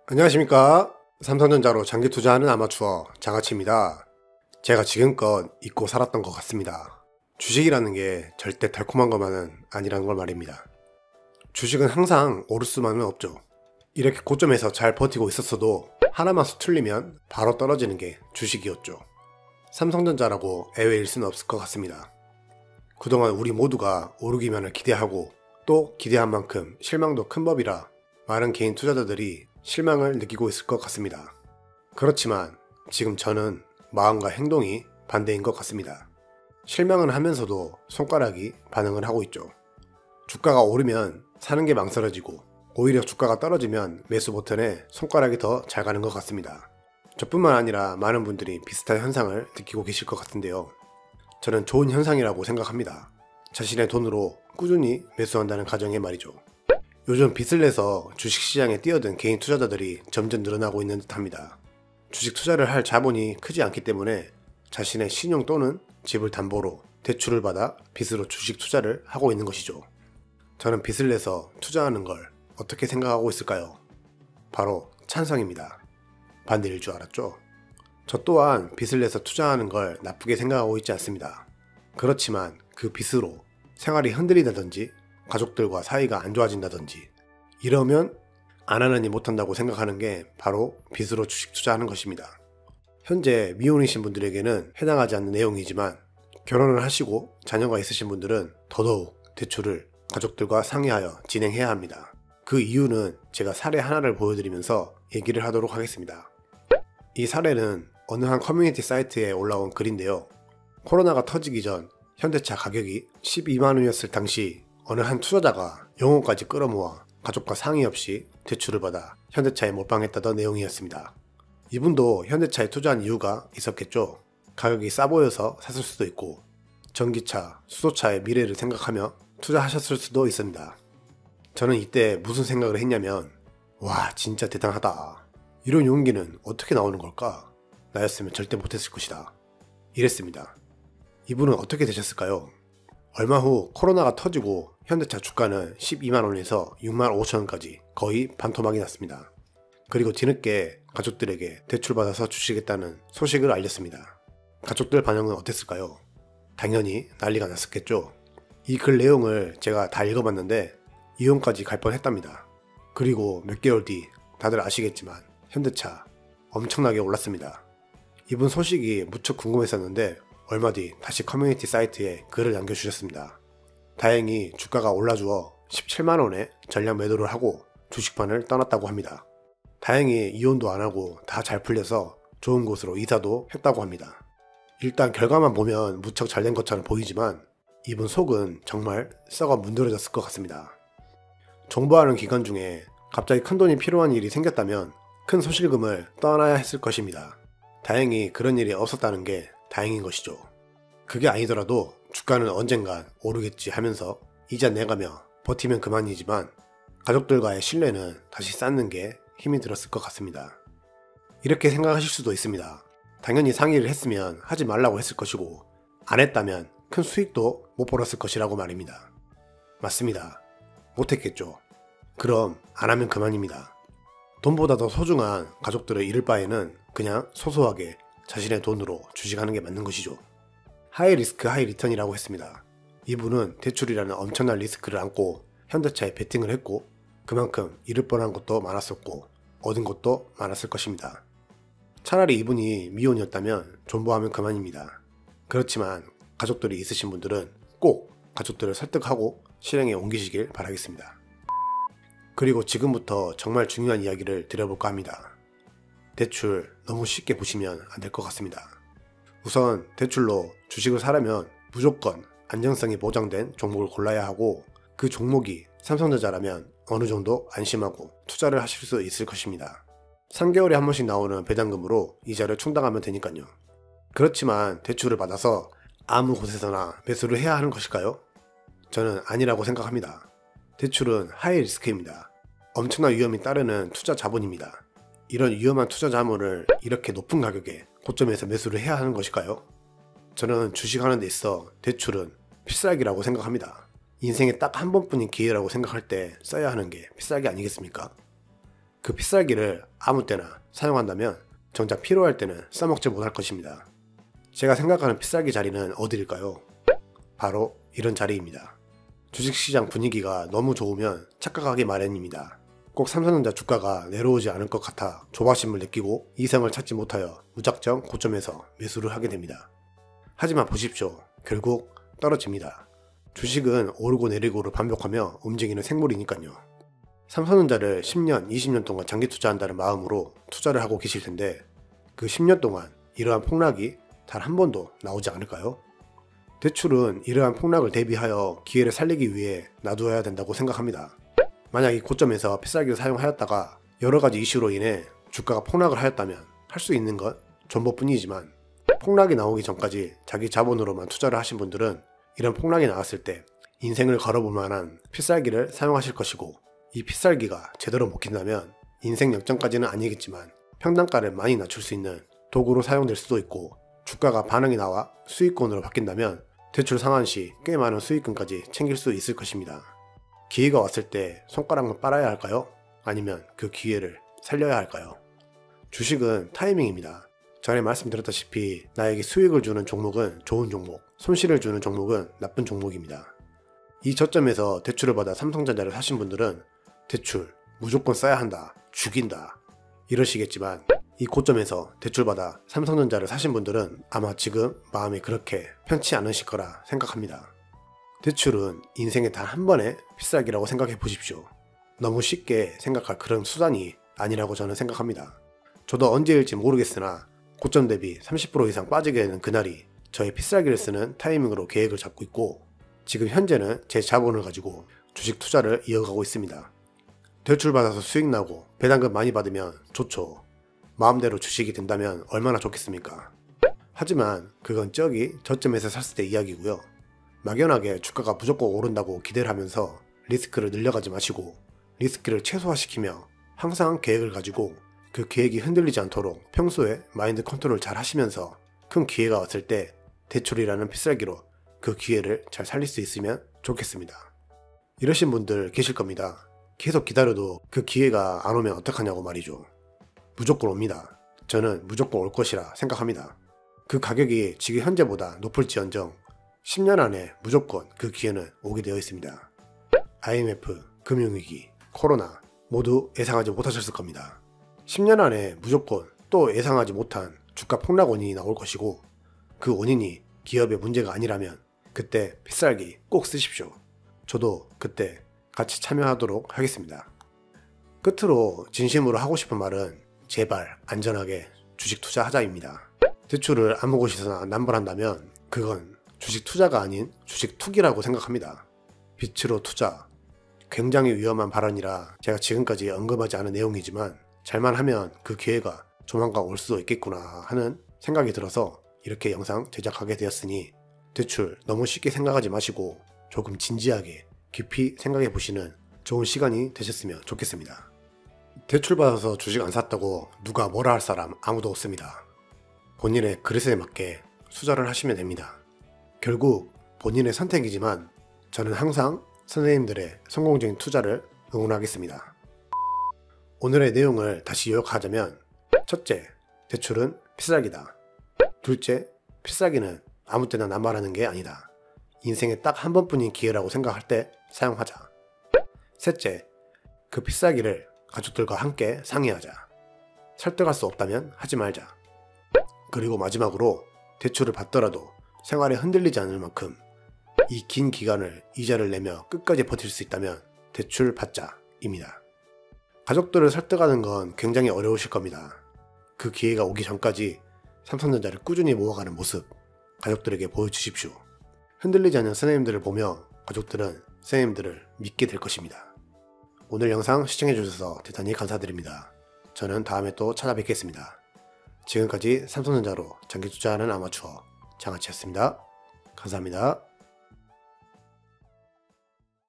안녕하십니까. 삼성전자로 장기 투자하는 아마추어 장아치입니다. 제가 지금껏 잊고 살았던 것 같습니다. 주식이라는 게 절대 달콤한 것만은 아니라는 걸 말입니다. 주식은 항상 오를 수만은 없죠. 이렇게 고점에서 잘 버티고 있었어도 하나만 틀리면 바로 떨어지는 게 주식이었죠. 삼성전자라고 예외일 수는 없을 것 같습니다. 그동안 우리 모두가 오르기만을 기대하고 또 기대한 만큼 실망도 큰 법이라 많은 개인 투자자들이 실망을 느끼고 있을 것 같습니다. 그렇지만 지금 저는 마음과 행동이 반대인 것 같습니다. 실망은 하면서도 손가락이 반응을 하고 있죠. 주가가 오르면 사는 게 망설여지고 오히려 주가가 떨어지면 매수 버튼에 손가락이 더 잘 가는 것 같습니다. 저뿐만 아니라 많은 분들이 비슷한 현상을 느끼고 계실 것 같은데요. 저는 좋은 현상이라고 생각합니다. 자신의 돈으로 꾸준히 매수한다는 가정에 말이죠. 요즘 빚을 내서 주식시장에 뛰어든 개인 투자자들이 점점 늘어나고 있는 듯합니다. 주식 투자를 할 자본이 크지 않기 때문에 자신의 신용 또는 집을 담보로 대출을 받아 빚으로 주식 투자를 하고 있는 것이죠. 저는 빚을 내서 투자하는 걸 어떻게 생각하고 있을까요? 바로 찬성입니다. 반대일 줄 알았죠? 저 또한 빚을 내서 투자하는 걸 나쁘게 생각하고 있지 않습니다. 그렇지만 그 빚으로 생활이 흔들리다든지 가족들과 사이가 안 좋아진다든지 이러면 안 하느니 못한다고 생각하는 게 바로 빚으로 주식 투자하는 것입니다. 현재 미혼이신 분들에게는 해당하지 않는 내용이지만 결혼을 하시고 자녀가 있으신 분들은 더더욱 대출을 가족들과 상의하여 진행해야 합니다. 그 이유는 제가 사례 하나를 보여드리면서 얘기를 하도록 하겠습니다. 이 사례는 어느 한 커뮤니티 사이트에 올라온 글인데요. 코로나가 터지기 전 현대차 가격이 12만원이었을 당시 어느 한 투자자가 영혼까지 끌어모아 가족과 상의 없이 대출을 받아 현대차에 몰빵했다던 내용이었습니다. 이분도 현대차에 투자한 이유가 있었겠죠. 가격이 싸 보여서 샀을 수도 있고 전기차, 수소차의 미래를 생각하며 투자하셨을 수도 있습니다. 저는 이때 무슨 생각을 했냐면 와 진짜 대단하다. 이런 용기는 어떻게 나오는 걸까? 나였으면 절대 못했을 것이다. 이랬습니다. 이분은 어떻게 되셨을까요? 얼마 후 코로나가 터지고 현대차 주가는 12만원에서 6만 5천원까지 거의 반토막이 났습니다. 그리고 뒤늦게 가족들에게 대출받아서 주시겠다는 소식을 알렸습니다. 가족들 반응은 어땠을까요? 당연히 난리가 났었겠죠. 이 글 내용을 제가 다 읽어봤는데 이혼까지 갈 뻔했답니다. 그리고 몇 개월 뒤 다들 아시겠지만 현대차 엄청나게 올랐습니다. 이분 소식이 무척 궁금했었는데 얼마 뒤 다시 커뮤니티 사이트에 글을 남겨주셨습니다. 다행히 주가가 올라주어 17만원에 전량 매도를 하고 주식판을 떠났다고 합니다. 다행히 이혼도 안하고 다 잘 풀려서 좋은 곳으로 이사도 했다고 합니다. 일단 결과만 보면 무척 잘된 것처럼 보이지만 이분 속은 정말 썩어 문드러졌을 것 같습니다. 정보하는 기간 중에 갑자기 큰돈이 필요한 일이 생겼다면 큰 소실금을 떠나야 했을 것입니다. 다행히 그런 일이 없었다는 게 다행인 것이죠. 그게 아니더라도 주가는 언젠간 오르겠지 하면서 이자 내가며 버티면 그만이지만 가족들과의 신뢰는 다시 쌓는 게 힘이 들었을 것 같습니다. 이렇게 생각하실 수도 있습니다. 당연히 상의를 했으면 하지 말라고 했을 것이고 안 했다면 큰 수익도 못 벌었을 것이라고 말입니다. 맞습니다. 못했겠죠. 그럼 안 하면 그만입니다. 돈보다 더 소중한 가족들을 잃을 바에는 그냥 소소하게 자신의 돈으로 주식하는 게 맞는 것이죠. 하이 리스크 하이 리턴이라고 했습니다. 이분은 대출이라는 엄청난 리스크를 안고 현대차에 베팅을 했고 그만큼 잃을 뻔한 것도 많았었고 얻은 것도 많았을 것입니다. 차라리 이분이 미혼이었다면 존버하면 그만입니다. 그렇지만 가족들이 있으신 분들은 꼭 가족들을 설득하고 실행에 옮기시길 바라겠습니다. 그리고 지금부터 정말 중요한 이야기를 드려볼까 합니다. 대출 너무 쉽게 보시면 안 될 것 같습니다. 우선 대출로 주식을 사려면 무조건 안정성이 보장된 종목을 골라야 하고 그 종목이 삼성전자라면 어느 정도 안심하고 투자를 하실 수 있을 것입니다. 3개월에 한 번씩 나오는 배당금으로 이자를 충당하면 되니까요. 그렇지만 대출을 받아서 아무 곳에서나 매수를 해야 하는 것일까요? 저는 아니라고 생각합니다. 대출은 하이 리스크입니다. 엄청난 위험이 따르는 투자 자본입니다. 이런 위험한 투자 자본을 이렇게 높은 가격에 고점에서 매수를 해야 하는 것일까요? 저는 주식하는 데 있어 대출은 필살기라고 생각합니다. 인생에 딱 한 번뿐인 기회라고 생각할 때 써야 하는 게 필살기 아니겠습니까? 그 필살기를 아무 때나 사용한다면 정작 필요할 때는 써먹지 못할 것입니다. 제가 생각하는 필살기 자리는 어디일까요? 바로 이런 자리입니다. 주식시장 분위기가 너무 좋으면 착각하기 마련입니다. 꼭 삼성전자 주가가 내려오지 않을 것 같아 조바심을 느끼고 이성을 찾지 못하여 무작정 고점에서 매수를 하게 됩니다. 하지만 보십시오. 결국 떨어집니다. 주식은 오르고 내리고를 반복하며 움직이는 생물이니까요. 삼성전자를 10년, 20년 동안 장기 투자한다는 마음으로 투자를 하고 계실 텐데 그 10년 동안 이러한 폭락이 단 한 번도 나오지 않을까요? 대출은 이러한 폭락을 대비하여 기회를 살리기 위해 놔두어야 된다고 생각합니다. 만약 이 고점에서 필살기를 사용하였다가 여러가지 이슈로 인해 주가가 폭락을 하였다면 할 수 있는 건 존버뿐이지만 폭락이 나오기 전까지 자기 자본으로만 투자를 하신 분들은 이런 폭락이 나왔을 때 인생을 걸어볼 만한 필살기를 사용하실 것이고 이 필살기가 제대로 먹힌다면 인생 역전까지는 아니겠지만 평단가를 많이 낮출 수 있는 도구로 사용될 수도 있고 주가가 반응이 나와 수익권으로 바뀐다면 대출 상환 시 꽤 많은 수익금까지 챙길 수 있을 것입니다. 기회가 왔을 때 손가락만 빨아야 할까요? 아니면 그 기회를 살려야 할까요? 주식은 타이밍입니다. 전에 말씀드렸다시피 나에게 수익을 주는 종목은 좋은 종목, 손실을 주는 종목은 나쁜 종목입니다. 이 저점에서 대출을 받아 삼성전자를 사신 분들은 대출 무조건 써야 한다, 죽인다 이러시겠지만 이 고점에서 대출받아 삼성전자를 사신 분들은 아마 지금 마음이 그렇게 편치 않으실 거라 생각합니다. 대출은 인생에 단 한 번의 필살기라고 생각해 보십시오. 너무 쉽게 생각할 그런 수단이 아니라고 저는 생각합니다. 저도 언제일지 모르겠으나 고점 대비 30% 이상 빠지게 되는 그날이 저의 필살기를 쓰는 타이밍으로 계획을 잡고 있고 지금 현재는 제 자본을 가지고 주식 투자를 이어가고 있습니다. 대출받아서 수익 나고 배당금 많이 받으면 좋죠. 마음대로 주식이 된다면 얼마나 좋겠습니까? 하지만 그건 저점에서 샀을 때 이야기고요. 막연하게 주가가 무조건 오른다고 기대를 하면서 리스크를 늘려가지 마시고 리스크를 최소화시키며 항상 계획을 가지고 그 계획이 흔들리지 않도록 평소에 마인드 컨트롤 잘 하시면서 큰 기회가 왔을 때 대출이라는 필살기로 그 기회를 잘 살릴 수 있으면 좋겠습니다. 이러신 분들 계실 겁니다. 계속 기다려도 그 기회가 안 오면 어떡하냐고 말이죠. 무조건 옵니다. 저는 무조건 올 것이라 생각합니다. 그 가격이 지금 현재보다 높을지언정 10년 안에 무조건 그 기회는 오게 되어 있습니다. IMF, 금융위기, 코로나 모두 예상하지 못하셨을 겁니다. 10년 안에 무조건 또 예상하지 못한 주가 폭락 원인이 나올 것이고 그 원인이 기업의 문제가 아니라면 그때 필살기 꼭 쓰십시오. 저도 그때 같이 참여하도록 하겠습니다. 끝으로 진심으로 하고 싶은 말은 제발 안전하게 주식 투자하자입니다. 대출을 아무 곳에서나 남발한다면 그건 주식 투자가 아닌 주식 투기라고 생각합니다. 빛으로 투자, 굉장히 위험한 발언이라 제가 지금까지 언급하지 않은 내용이지만 잘만 하면 그 기회가 조만간 올 수도 있겠구나 하는 생각이 들어서 이렇게 영상 제작하게 되었으니 대출 너무 쉽게 생각하지 마시고 조금 진지하게 깊이 생각해 보시는 좋은 시간이 되셨으면 좋겠습니다. 대출받아서 주식 안 샀다고 누가 뭐라 할 사람 아무도 없습니다. 본인의 그릇에 맞게 투자를 하시면 됩니다. 결국 본인의 선택이지만 저는 항상 선생님들의 성공적인 투자를 응원하겠습니다. 오늘의 내용을 다시 요약하자면 첫째, 대출은 필살기다. 둘째, 필살기는 아무 때나 남발하는 게 아니다. 인생에 딱 한 번뿐인 기회라고 생각할 때 사용하자. 셋째, 그 필살기를 가족들과 함께 상의하자. 설득할 수 없다면 하지 말자. 그리고 마지막으로 대출을 받더라도 생활에 흔들리지 않을 만큼 이 긴 기간을 이자를 내며 끝까지 버틸 수 있다면 대출 받자입니다. 가족들을 설득하는 건 굉장히 어려우실 겁니다. 그 기회가 오기 전까지 삼성전자를 꾸준히 모아가는 모습 가족들에게 보여주십시오. 흔들리지 않는 선생님들을 보며 가족들은 선생님들을 믿게 될 것입니다. 오늘 영상 시청해주셔서 대단히 감사드립니다. 저는 다음에 또 찾아뵙겠습니다. 지금까지 삼성전자로 장기 투자하는 아마추어 장아치였습니다. 감사합니다.